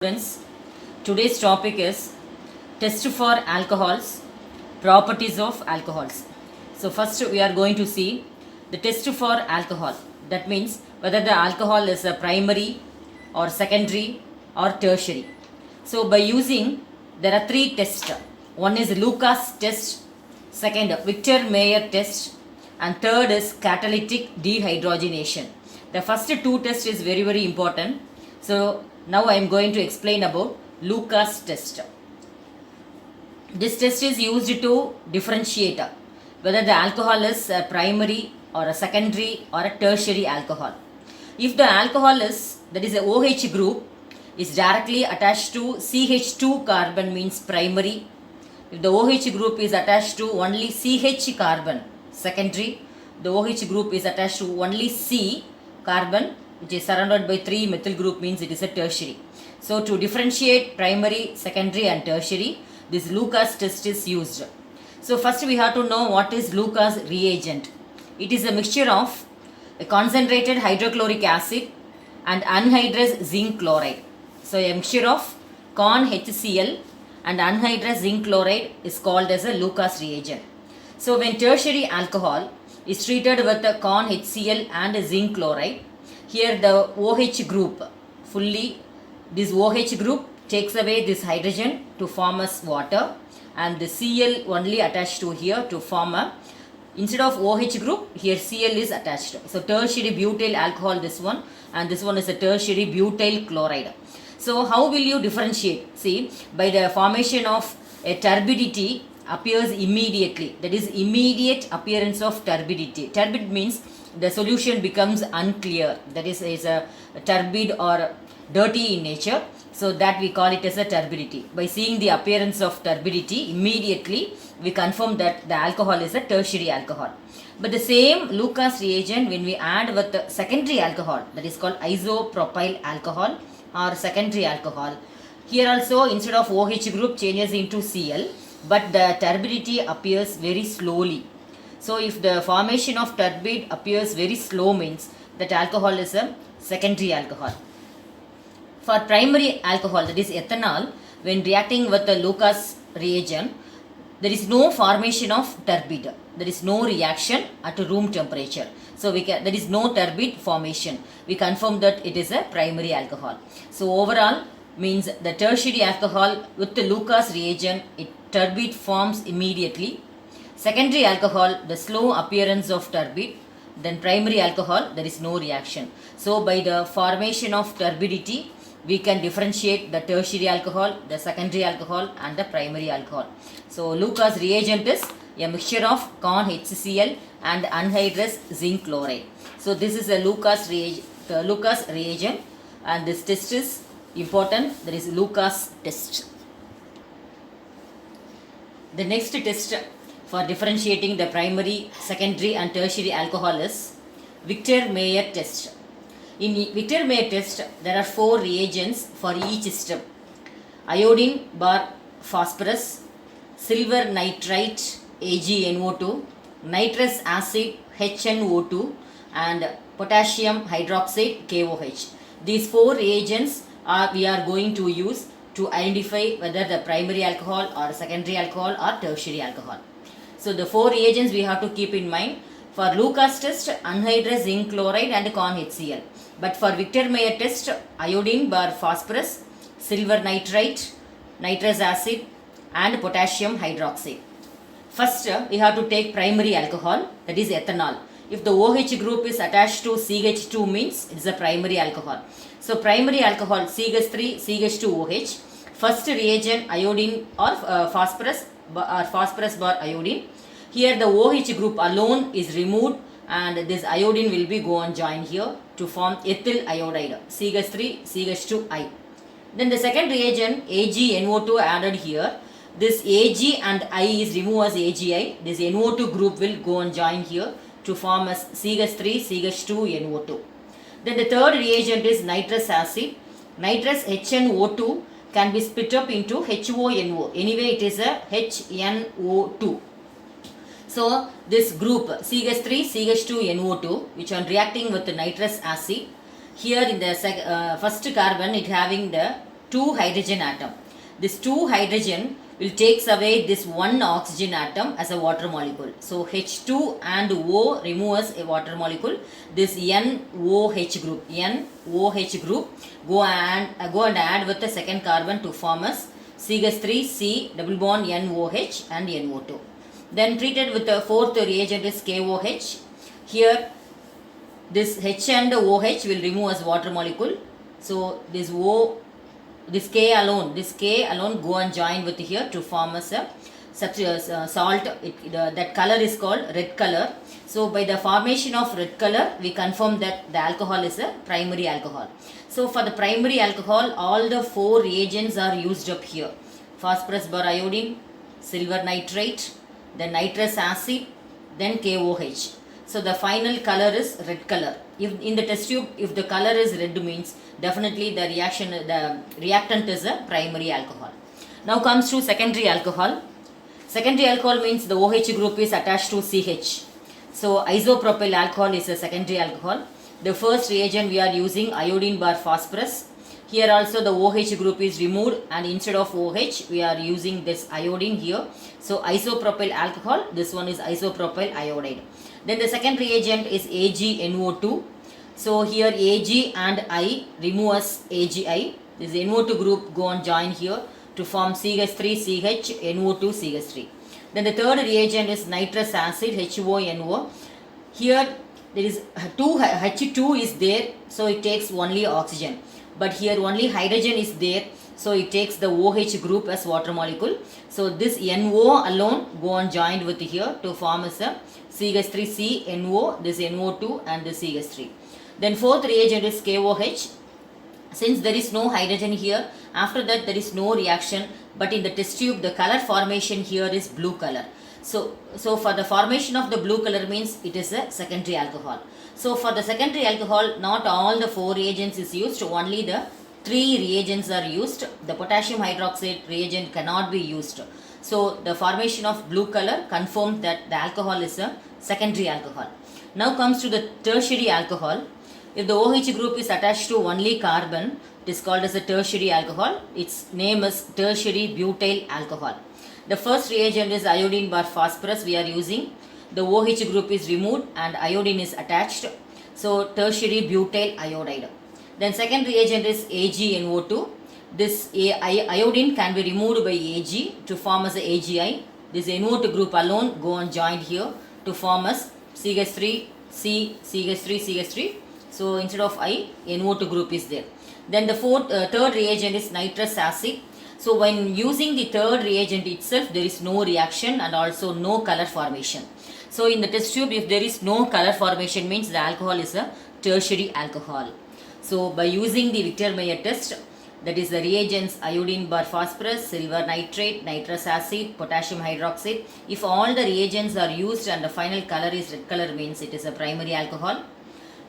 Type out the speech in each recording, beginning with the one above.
Students, today's topic is test for alcohols, properties of alcohols. So first we are going to see the test for alcohol. That means whether the alcohol is a primary or secondary or tertiary. So by using, there are three tests. One is Lucas test, second Victor Mayer test, and third is catalytic dehydrogenation. The first two tests is very important. So now I am going to explain about Lucas test. This test is used to differentiate whether the alcohol is a primary or a secondary or a tertiary alcohol. If the alcohol is, that is a OH group, is directly attached to CH2 carbon means primary. If the OH group is attached to only CH carbon, secondary. The OH group is attached to only C carbon, which is surrounded by 3 methyl group, means it is a tertiary. So to differentiate primary, secondary and tertiary, this Lucas test is used. So first we have to know what is Lucas reagent. It is a mixture of a concentrated hydrochloric acid and anhydrous zinc chloride. So a mixture of ConHCl and anhydrous zinc chloride is called as a Lucas reagent. So when tertiary alcohol is treated with the ConHCl and zinc chloride, here the OH group this OH group takes away this hydrogen to form as water, and the Cl only attached to here to form a, instead of OH group, here Cl is attached. So tertiary butyl alcohol, this one, and this one is a tertiary butyl chloride. So how will you differentiate? See, by the formation of a turbidity appears immediately, that is immediate appearance of turbidity. Turbid means the solution becomes unclear, that is a turbid or dirty in nature, so that we call it as a turbidity. By seeing the appearance of turbidity, immediately we confirm that the alcohol is a tertiary alcohol. But the same Lucas reagent, when we add with the secondary alcohol, that is called isopropyl alcohol or secondary alcohol, here also instead of OH group changes into Cl, but the turbidity appears very slowly. So if the formation of turbid appears very slow, means that alcohol is a secondary alcohol. For primary alcohol, that is ethanol, when reacting with the Lucas reagent, there is no formation of turbid. There is no reaction at room temperature. So there is no turbid formation. We confirm that it is a primary alcohol. So overall means the tertiary alcohol with the Lucas reagent, turbid forms immediately. Secondary alcohol, the slow appearance of turbid. Then primary alcohol, there is no reaction. So by the formation of turbidity, we can differentiate the tertiary alcohol, the secondary alcohol and the primary alcohol. So Lucas reagent is a mixture of ConHCl and anhydrous zinc chloride. So this is a Lucas reagent, and this test is important. There is Lucas test. The next test for differentiating the primary, secondary and tertiary alcohol is Victor Mayer test. In Victor Mayer test, there are 4 reagents for each step: iodine bar phosphorus, silver nitrite AgNO2, nitrous acid HNO2 and potassium hydroxide KOH. These 4 reagents we are going to use to identify whether the primary alcohol or secondary alcohol or tertiary alcohol. So the 4 reagents we have to keep in mind. For Lucas test, anhydrous zinc chloride and ConHCl. But for Victor Mayer test, iodine bar phosphorus, silver nitrite, nitrous acid and potassium hydroxide. First we have to take primary alcohol, that is ethanol. If the OH group is attached to CH2, means it is a primary alcohol. So primary alcohol CH3 CH2OH. First reagent iodine or phosphorus bar iodine. Here the OH group alone is removed and this iodine will be go on join here to form ethyl iodide CH3 CH2I. Then the second reagent AgNO2 added here. This Ag and I is removed as AgI. This NO2 group will go on join here to form as CH3 CH2NO2. Then the third reagent is nitrous acid. Nitrous HNO2 can be split up into HONO. Anyway, it is a HNO2. So this group CH3 CH2NO2, which on reacting with the nitrous acid, here in the first carbon it having the two hydrogen atom. This 2 hydrogen will takes away this 1 oxygen atom as a water molecule. So H2 and O removes a water molecule. This NOH group go and add with the second carbon to form as CH3C double bond NOH and NO2. Then treated with the fourth reagent is KOH. Here this H and OH will remove as water molecule. So this K alone go and join with here to form as a salt. That color is called red color. So by the formation of red color, we confirm that the alcohol is a primary alcohol. So for the primary alcohol, all the 4 reagents are used up here. Phosphorus bar iodine, silver nitrate, then nitrous acid, then KOH. So the final color is red color. If in the test tube, if the color is red, means definitely the reactant is a primary alcohol. Now comes to secondary alcohol. Secondary alcohol means the OH group is attached to CH. So isopropyl alcohol is a secondary alcohol. The first reagent we are using iodine bar phosphorus. Here also the OH group is removed, and instead of OH we are using this iodine here. So isopropyl alcohol, this one is isopropyl iodide. Then the second reagent is AgNO2. So here Ag and I remove as AgI. This NO2 group go and join here to form CH3CH NO2 CH3. Then the third reagent is nitrous acid HONO. Here there is H2 is there, so it takes only oxygen. But here only hydrogen is there, so it takes the OH group as water molecule. So this NO alone go and joined with here to form as a CH3CNO, this NO2 and the CH3. Then fourth reagent is KOH. Since there is no hydrogen here, after that there is no reaction, but in the test tube the color formation here is blue color. So for the formation of the blue color means it is a secondary alcohol. So for the secondary alcohol, not all the 4 reagents is used, only the 3 reagents are used. The potassium hydroxide reagent cannot be used. So the formation of blue color confirms that the alcohol is a secondary alcohol. Now comes to the tertiary alcohol. If the OH group is attached to only carbon, it is called as a tertiary alcohol. Its name is tertiary butyl alcohol. The first reagent is iodine bar phosphorus we are using. The OH group is removed and iodine is attached. So tertiary butyl iodide. Then second reagent is AgNO2. This iodine can be removed by Ag to form as AgI. This NO2 group alone go and join here to form as CH3. So instead of I, NO2 group is there. Then the third reagent is nitrous acid. So when using the third reagent itself, there is no reaction and also no color formation. So in the test tube, if there is no color formation, means the alcohol is a tertiary alcohol. So by using the Richter-Meyer test, that is the reagents iodine bar phosphorus, silver nitrate, nitrous acid, potassium hydroxide. If all the reagents are used and the final color is red color, means it is a primary alcohol.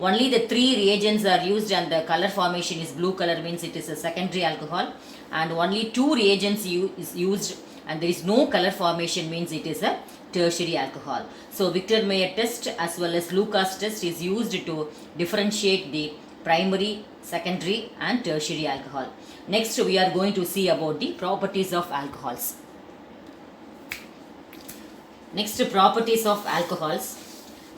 Only the 3 reagents are used and the color formation is blue color, means it is a secondary alcohol. And only 2 reagents is used and there is no color formation, means it is a tertiary alcohol. So Richter-Meyer test as well as Lucas test is used to differentiate the primary, secondary and tertiary alcohol. Next we are going to see about the properties of alcohols. Next, properties of alcohols.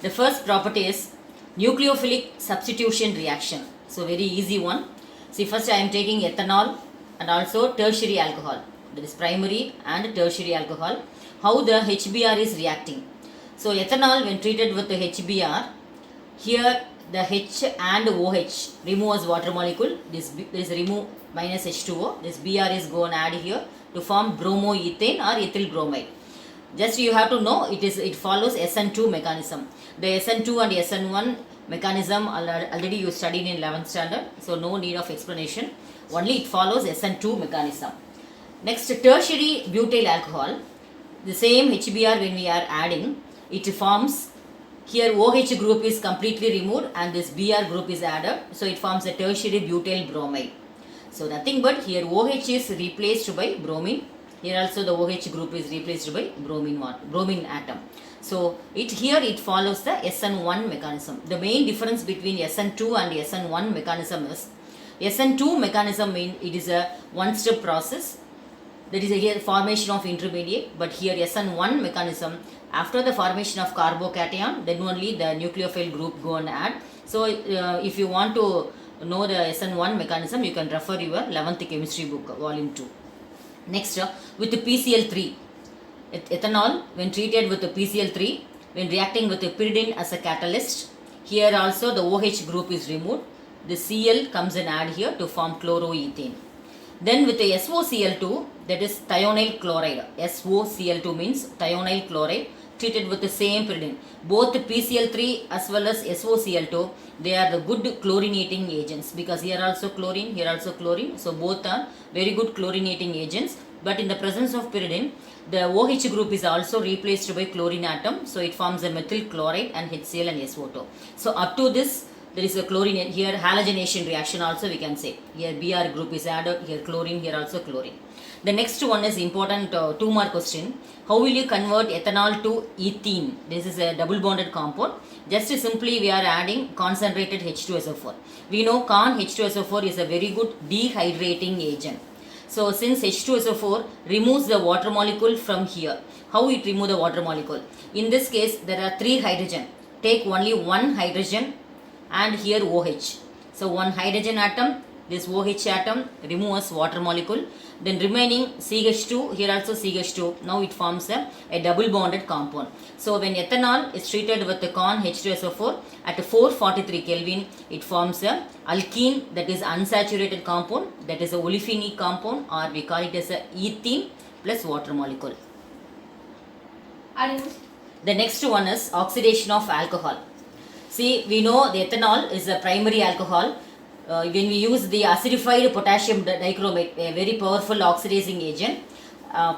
The first property is nucleophilic substitution reaction. So very easy one. See, first I am taking ethanol and also tertiary alcohol. That is primary and tertiary alcohol. How the HBr is reacting. So ethanol, when treated with the HBr, here the H and OH remove as water molecule. This remove minus H2O. This Br is going to add here to form bromoethane or ethyl bromide. Just you have to know it follows SN2 mechanism. The SN2 and SN1 mechanism already you studied in 11th standard, so no need of explanation. Only it follows SN2 mechanism. Next, tertiary butyl alcohol. The same HBr when we are adding, it forms here OH group is completely removed and this Br group is added, so it forms a tertiary butyl bromide. So nothing but here OH is replaced by bromine. Here also the OH group is replaced by bromine atom. So it follows the SN1 mechanism. The main difference between SN2 and SN1 mechanism is SN2 mechanism means it is a one-step process. That is here formation of intermediate, but here SN1 mechanism, after the formation of carbocation, then only the nucleophile group go and add. So if you want to know the SN1 mechanism, you can refer your 11th chemistry book, volume 2. Next, with the PCl3, ethanol when treated with the PCl3, when reacting with the pyridine as a catalyst, here also the OH group is removed. The Cl comes and add here to form chloroethane. Then with the SOCl2, that is thionyl chloride. SOCl2 means thionyl chloride treated with the same pyridine. Both the PCl3 as well as SOCl2, they are the good chlorinating agents, because here also chlorine, here also chlorine. So both are very good chlorinating agents. But in the presence of pyridine, the OH group is also replaced by chlorine atom. So it forms a methyl chloride and HCl and SO2. So up to this, there is a chlorine here, halogenation reaction also we can say. Here Br group is added, here chlorine, here also chlorine. The next one is important 2 mark question. How will you convert ethanol to ethene? This is a double bonded compound. Just simply we are adding concentrated H2SO4. We know con H2SO4 is a very good dehydrating agent. So since H2SO4 removes the water molecule from here, how it remove the water molecule? In this case there are 3 hydrogen. Take only 1 hydrogen and here OH. So one hydrogen atom, this OH atom removes water molecule. Then remaining CH2, here also CH2. Now it forms a double bonded compound. So when ethanol is treated with the con H2SO4 at 443 Kelvin, it forms a alkene, that is unsaturated compound, that is a olefinic compound, or we call it as a ethene plus water molecule. The next one is oxidation of alcohol. See, we know the ethanol is a primary alcohol. When we use the acidified potassium dichromate, a very powerful oxidizing agent,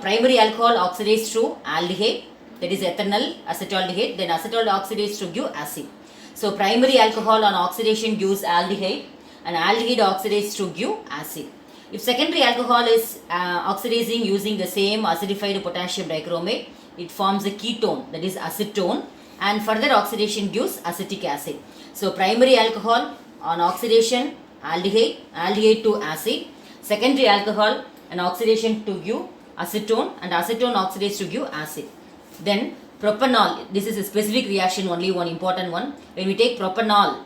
primary alcohol oxidized to aldehyde, that is ethanol acetaldehyde, then acetal oxidized to give acid. So primary alcohol on oxidation gives aldehyde, and aldehyde oxidized to give acid. If secondary alcohol is oxidizing using the same acidified potassium dichromate, it forms a ketone, that is acetone, and further oxidation gives acetic acid. So primary alcohol on oxidation aldehyde to acid, secondary alcohol and oxidation to give acetone, and acetone oxidized to give acid. Then propanol, this is a specific reaction, only one important one. When we take propanol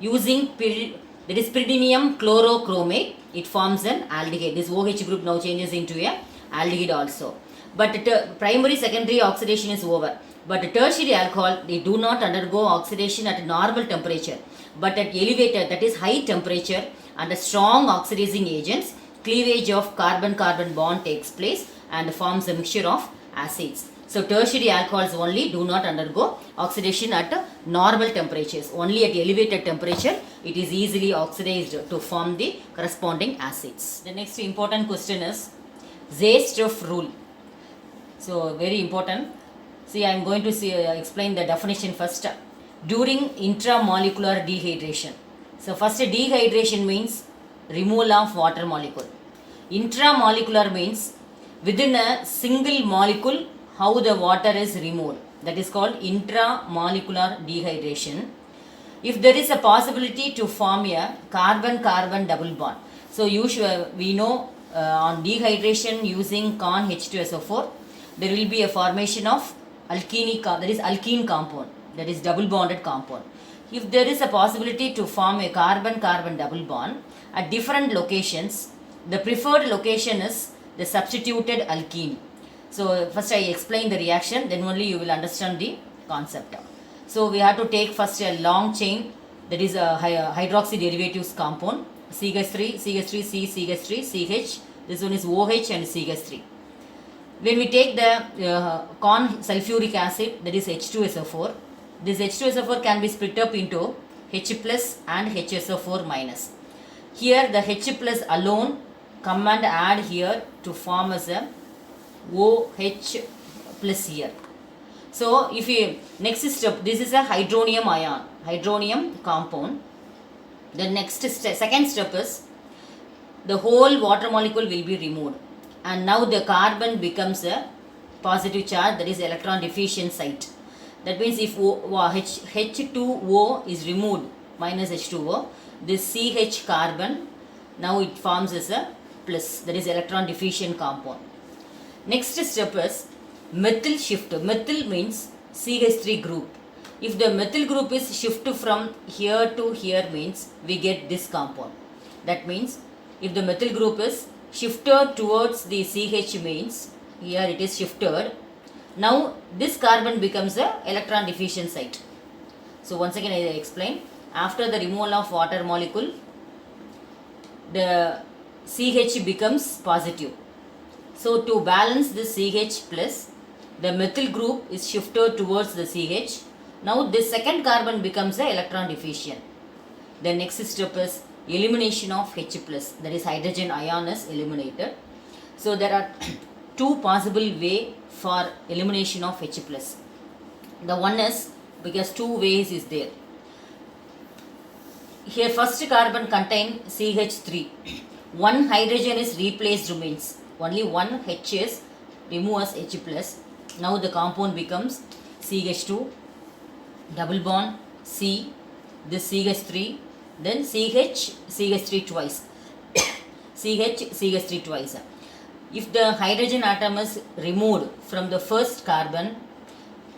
using that is pyridinium chlorochromate, it forms an aldehyde. This OH group now changes into a aldehyde also. But primary secondary oxidation is over. But tertiary alcohol, they do not undergo oxidation at normal temperature, but at elevated, that is high temperature, under strong oxidizing agents, cleavage of carbon-carbon bond takes place and forms a mixture of acids. So tertiary alcohols only do not undergo oxidation at normal temperatures. Only at elevated temperature it is easily oxidized to form the corresponding acids. The next important question is Zaitsev rule. So very important. See, I am going to explain the definition first. During intramolecular dehydration. So first, dehydration means removal of water molecule. Intramolecular means within a single molecule how the water is removed. That is called intramolecular dehydration. If there is a possibility to form a carbon-carbon double bond. So usually we know on dehydration using con H2SO4, there will be a formation of alkene compound, that is double bonded compound. If there is a possibility to form a carbon-carbon double bond at different locations, the preferred location is the substituted alkene. So first I explain the reaction, then only you will understand the concept. So we have to take first a long chain, that is a hydroxy derivatives compound, CH3, CH3, C, CH3, CH, this one is OH and CH3. When we take the con sulfuric acid, that is H2SO4, this H2SO4 can be split up into H plus and HSO4 minus. Here the H plus alone come and add here to form as a OH plus here. So if you next step, this is a hydronium ion, hydronium compound. The next second step is the whole water molecule will be removed, and now the carbon becomes a positive charge, that is electron deficient site. That means if H2O is removed, minus H2O, this CH carbon Now it forms as a plus, that is electron deficient compound. Next step is methyl shift. Methyl means CH3 group. If the methyl group is shifted from here to here means we get this compound. That means if the methyl group is shifted towards the CH means here it is shifted. Now this carbon becomes a electron deficient site. So once again I explain. After the removal of water molecule, the CH becomes positive. So to balance this CH plus, the methyl group is shifted towards the CH. Now this second carbon becomes the electron deficient. The next step is elimination of H plus, that is hydrogen ion is eliminated. So there are two possible way for elimination of H plus. The one is, because two ways is there. Here first carbon contain CH3. One hydrogen is replaced means only one H is removed as H plus. Now the compound becomes CH2, double bond C, this CH3, then CH3 twice. CH3 twice. If the hydrogen atom is removed from the first carbon,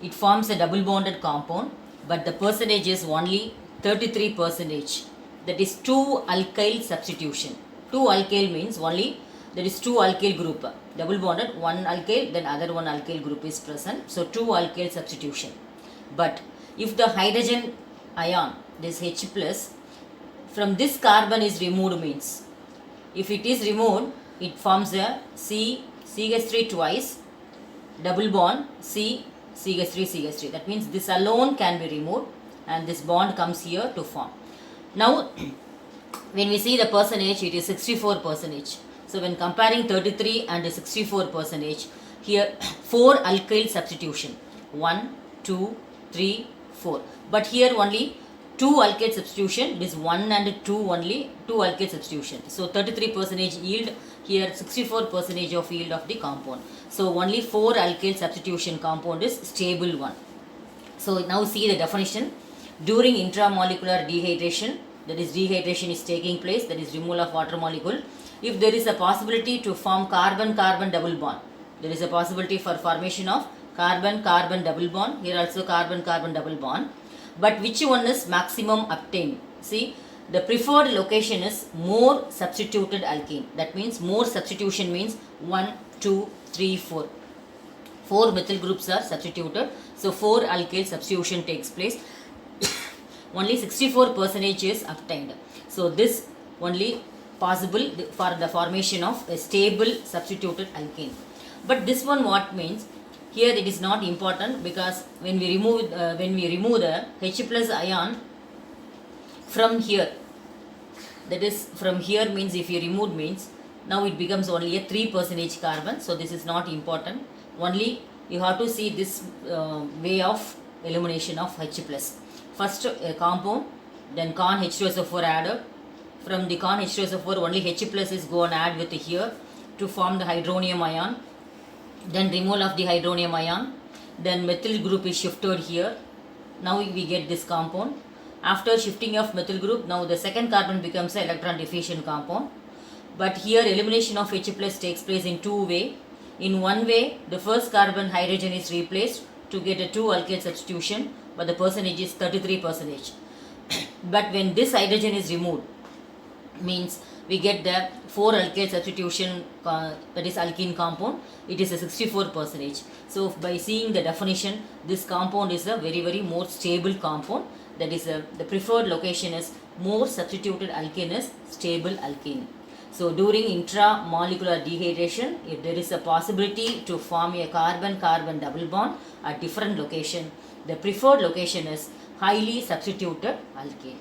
it forms a double bonded compound, but the percentage is only 33%. That is 2 alkyl substitution. 2 alkyl means only there is 2 alkyl group. Double bonded, one alkyl, then other one alkyl group is present. So 2 alkyl substitution. But if the hydrogen ion, this H plus, from this carbon is removed means, if it is removed, it forms a CH3 twice, double bond CH3. That means this alone can be removed and this bond comes here to form. Now when we see the percentage, it is 64%. So when comparing 33 and 64%, here 4 alkyl substitution, 1, 2, 3, 4. But here only 2 alkyl substitution, this 1 and 2 only 2 alkyl substitution. So 33% yield, here 64% of yield of the compound. So only 4 alkyl substitution compound is stable one. So now see the definition. During intramolecular dehydration, that is dehydration is taking place, that is removal of water molecule. If there is a possibility to form carbon-carbon double bond, there is a possibility for formation of carbon-carbon double bond, here also carbon-carbon double bond. But which one is maximum obtained? See, the preferred location is more substituted alkene. That means more substitution means 1, 2, 3, 4. 4 methyl groups are substituted. So 4 alkyl substitution takes place. Only 64% is obtained. So this only possible for the formation of a stable substituted alkene. But this one what means? Here it is not important, because when we remove the H plus ion from here, that is from here means if you remove means now it becomes only a 3% carbon. So this is not important. Only you have to see this way of elimination of H plus. First a compound, then con H2SO4 added. From the con H2SO4 only H plus is go and add with here to form the hydronium ion. Then removal of the hydronium ion. Then methyl group is shifted here. Now we get this compound. After shifting of methyl group, now the second carbon becomes an electron deficient compound. But here elimination of H plus takes place in two ways. In one way, the first carbon hydrogen is replaced to get a 2 alkyl substitution, but the percentage is 33%. But when this hydrogen is removed, means we get the 4 alkyl substitution, that is alkene compound, it is a 64%. So by seeing the definition, this compound is a very more stable compound. That is the preferred location is more substituted alkene is stable alkene. So during intramolecular dehydration, if there is a possibility to form a carbon-carbon double bond at different location, the preferred location is highly substituted alkene.